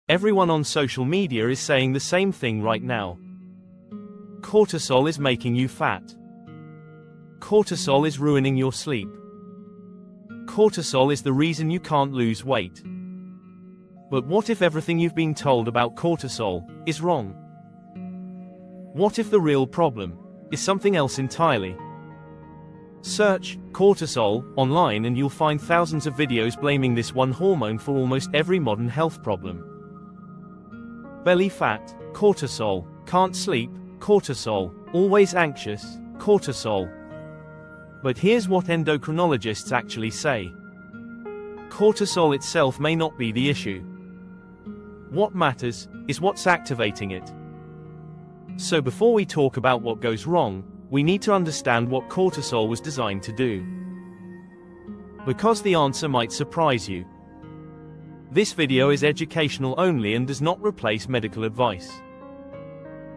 Everyone on social media is saying the same thing right now. Cortisol is making you fat. Cortisol is ruining your sleep. Cortisol is the reason you can't lose weight. But what if everything you've been told about cortisol is wrong? What if the real problem is something else entirely? Search cortisol online and you'll find thousands of videos blaming this one hormone for almost every modern health problem. Belly fat, cortisol. Can't sleep, cortisol. Always anxious, cortisol. But here's what endocrinologists actually say. Cortisol itself may not be the issue. What matters is what's activating it. So before we talk about what goes wrong, we need to understand what cortisol was designed to do. Because the answer might surprise you. This video is educational only and does not replace medical advice.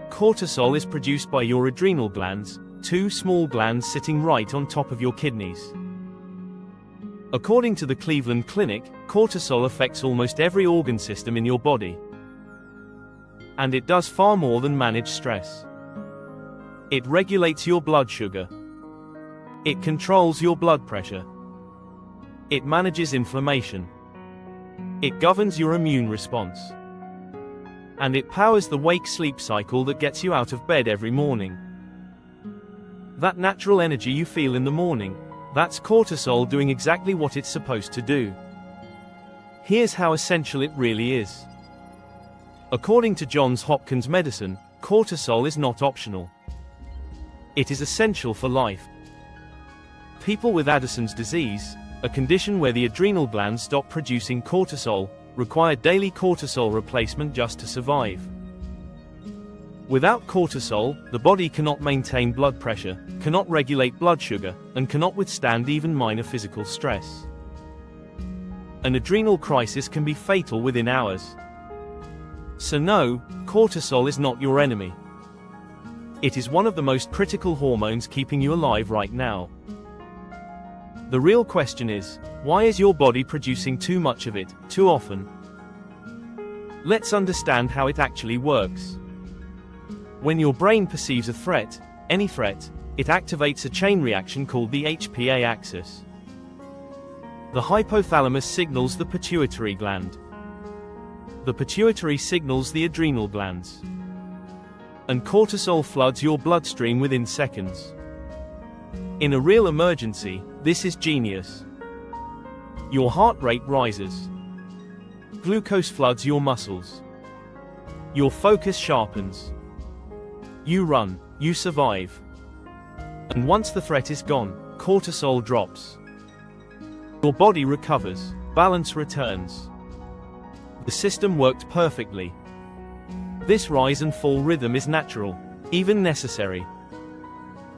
Cortisol is produced by your adrenal glands, two small glands sitting right on top of your kidneys. According to the Cleveland Clinic, cortisol affects almost every organ system in your body. And it does far more than manage stress. It regulates your blood sugar. It controls your blood pressure. It manages inflammation. It governs your immune response. And it powers the wake-sleep cycle that gets you out of bed every morning. That natural energy you feel in the morning, that's cortisol doing exactly what it's supposed to do. Here's how essential it really is. According to Johns Hopkins Medicine, cortisol is not optional. It is essential for life. People with Addison's disease, a condition where the adrenal glands stop producing cortisol, require daily cortisol replacement just to survive. Without cortisol, the body cannot maintain blood pressure, cannot regulate blood sugar, and cannot withstand even minor physical stress. An adrenal crisis can be fatal within hours. So no, cortisol is not your enemy. It is one of the most critical hormones keeping you alive right now. The real question is, why is your body producing too much of it, too often? Let's understand how it actually works. When your brain perceives a threat, any threat, it activates a chain reaction called the HPA axis. The hypothalamus signals the pituitary gland. The pituitary signals the adrenal glands. And cortisol floods your bloodstream within seconds. In a real emergency, this is genius. Your heart rate rises. Glucose floods your muscles. Your focus sharpens. You run, you survive. And once the threat is gone, cortisol drops. Your body recovers, balance returns. The system worked perfectly. This rise and fall rhythm is natural, even necessary.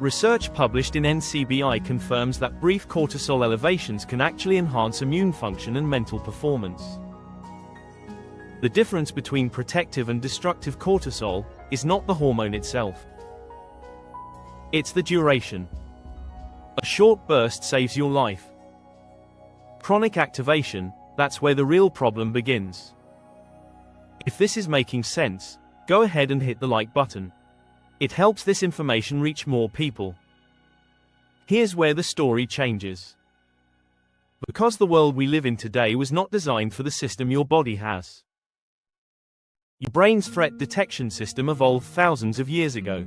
Research published in NCBI confirms that brief cortisol elevations can actually enhance immune function and mental performance. The difference between protective and destructive cortisol is not the hormone itself. It's the duration. A short burst saves your life. Chronic activation, that's where the real problem begins. If this is making sense, go ahead and hit the like button. It helps this information reach more people. Here's where the story changes. Because the world we live in today was not designed for the system your body has. Your brain's threat detection system evolved thousands of years ago.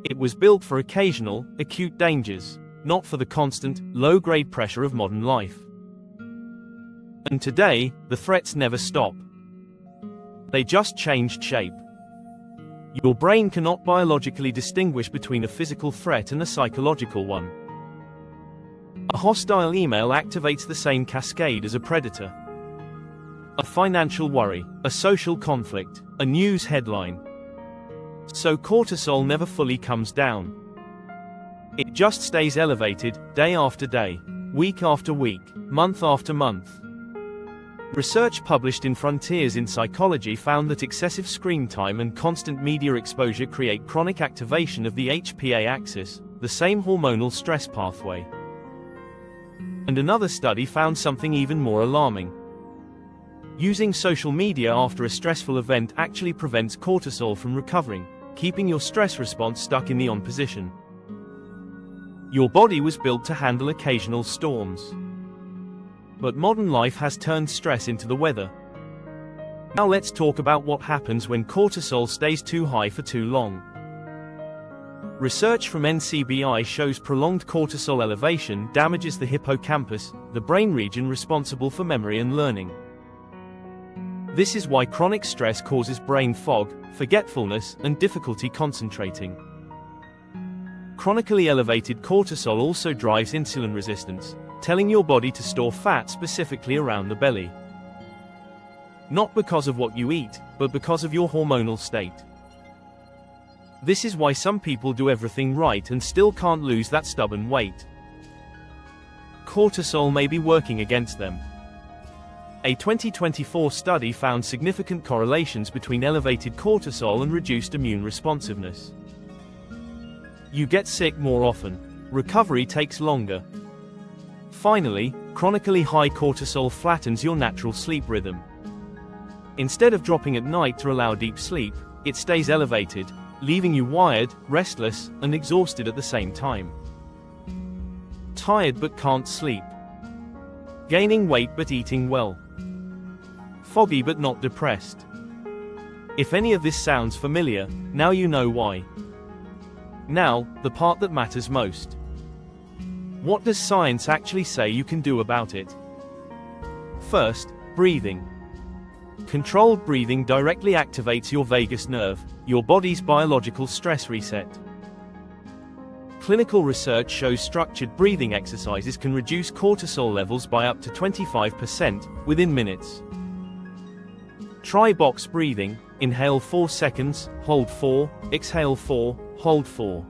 It was built for occasional, acute dangers, not for the constant, low-grade pressure of modern life. And today, the threats never stop. They just changed shape. Your brain cannot biologically distinguish between a physical threat and a psychological one. A hostile email activates the same cascade as a predator. A financial worry, a social conflict, a news headline. So cortisol never fully comes down. It just stays elevated, day after day, week after week, month after month. Research published in Frontiers in Psychology found that excessive screen time and constant media exposure create chronic activation of the HPA axis, the same hormonal stress pathway. And another study found something even more alarming. Using social media after a stressful event actually prevents cortisol from recovering, keeping your stress response stuck in the on position. Your body was built to handle occasional storms. But modern life has turned stress into the weather. Now let's talk about what happens when cortisol stays too high for too long. Research from NCBI shows prolonged cortisol elevation damages the hippocampus, the brain region responsible for memory and learning. This is why chronic stress causes brain fog, forgetfulness, and difficulty concentrating. Chronically elevated cortisol also drives insulin resistance, telling your body to store fat specifically around the belly. Not because of what you eat, but because of your hormonal state. This is why some people do everything right and still can't lose that stubborn weight. Cortisol may be working against them. A 2024 study found significant correlations between elevated cortisol and reduced immune responsiveness. You get sick more often. Recovery takes longer. Finally, chronically high cortisol flattens your natural sleep rhythm. Instead of dropping at night to allow deep sleep, it stays elevated, leaving you wired, restless, and exhausted at the same time. Tired but can't sleep. Gaining weight but eating well. Foggy but not depressed. If any of this sounds familiar, now you know why. Now, the part that matters most. What does science actually say you can do about it? First, breathing. Controlled breathing directly activates your vagus nerve, your body's biological stress reset. Clinical research shows structured breathing exercises can reduce cortisol levels by up to 25% within minutes. Try box breathing: inhale 4 seconds, hold 4, exhale 4, hold 4.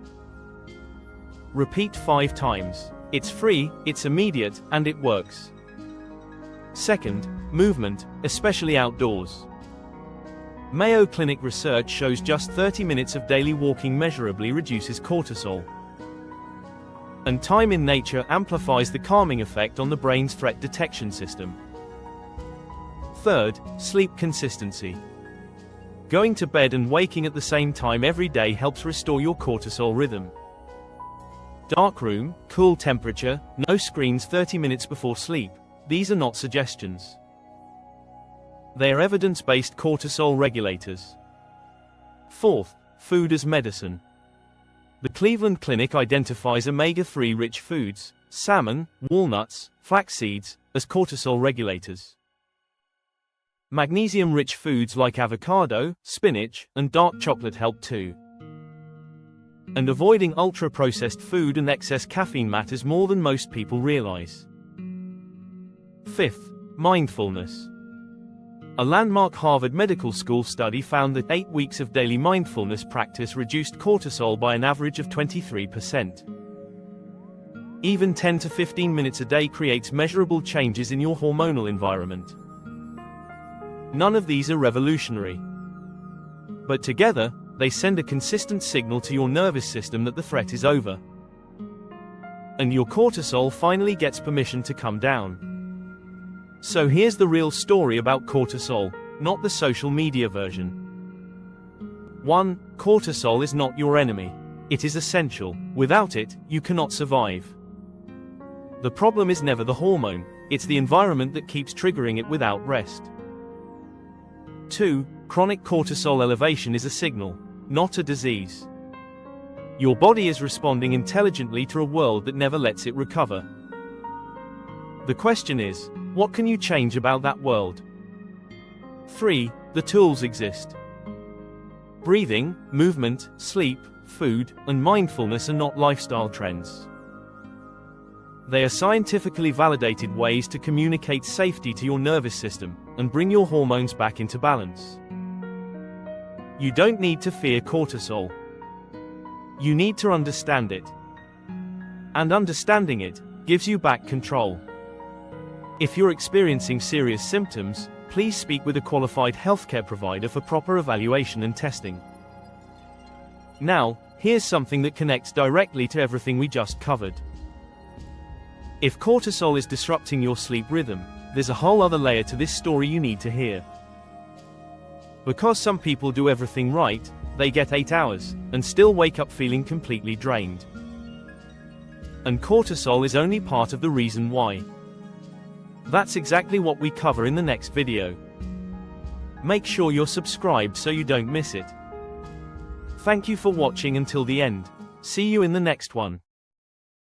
Repeat 5 times. It's free, it's immediate, and it works. Second, movement, especially outdoors. Mayo Clinic research shows just 30 minutes of daily walking measurably reduces cortisol. And time in nature amplifies the calming effect on the brain's threat detection system. Third, sleep consistency. Going to bed and waking at the same time every day helps restore your cortisol rhythm. Dark room, cool temperature, no screens 30 minutes before sleep. These are not suggestions. They are evidence-based cortisol regulators. Fourth, food as medicine. The Cleveland Clinic identifies omega-3 rich foods, salmon, walnuts, flax seeds, as cortisol regulators. Magnesium-rich foods like avocado, spinach, and dark chocolate help too. And avoiding ultra-processed food and excess caffeine matters more than most people realize. Fifth, mindfulness. A landmark Harvard Medical School study found that 8 weeks of daily mindfulness practice reduced cortisol by an average of 23%. Even 10 to 15 minutes a day creates measurable changes in your hormonal environment. None of these are revolutionary. But together, they send a consistent signal to your nervous system that the threat is over. And your cortisol finally gets permission to come down. So here's the real story about cortisol, not the social media version. 1. Cortisol is not your enemy. It is essential. Without it, you cannot survive. The problem is never the hormone, it's the environment that keeps triggering it without rest. 2. Chronic cortisol elevation is a signal, not a disease. Your body is responding intelligently to a world that never lets it recover. The question is, what can you change about that world? 3. The tools exist. Breathing, movement, sleep, food, and mindfulness are not lifestyle trends. They are scientifically validated ways to communicate safety to your nervous system and bring your hormones back into balance. You don't need to fear cortisol. You need to understand it. And understanding it gives you back control. If you're experiencing serious symptoms, please speak with a qualified healthcare provider for proper evaluation and testing. Now, here's something that connects directly to everything we just covered. If cortisol is disrupting your sleep rhythm, there's a whole other layer to this story you need to hear. Because some people do everything right, they get 8 hours, and still wake up feeling completely drained. And cortisol is only part of the reason why. That's exactly what we cover in the next video. Make sure you're subscribed so you don't miss it. Thank you for watching until the end. See you in the next one.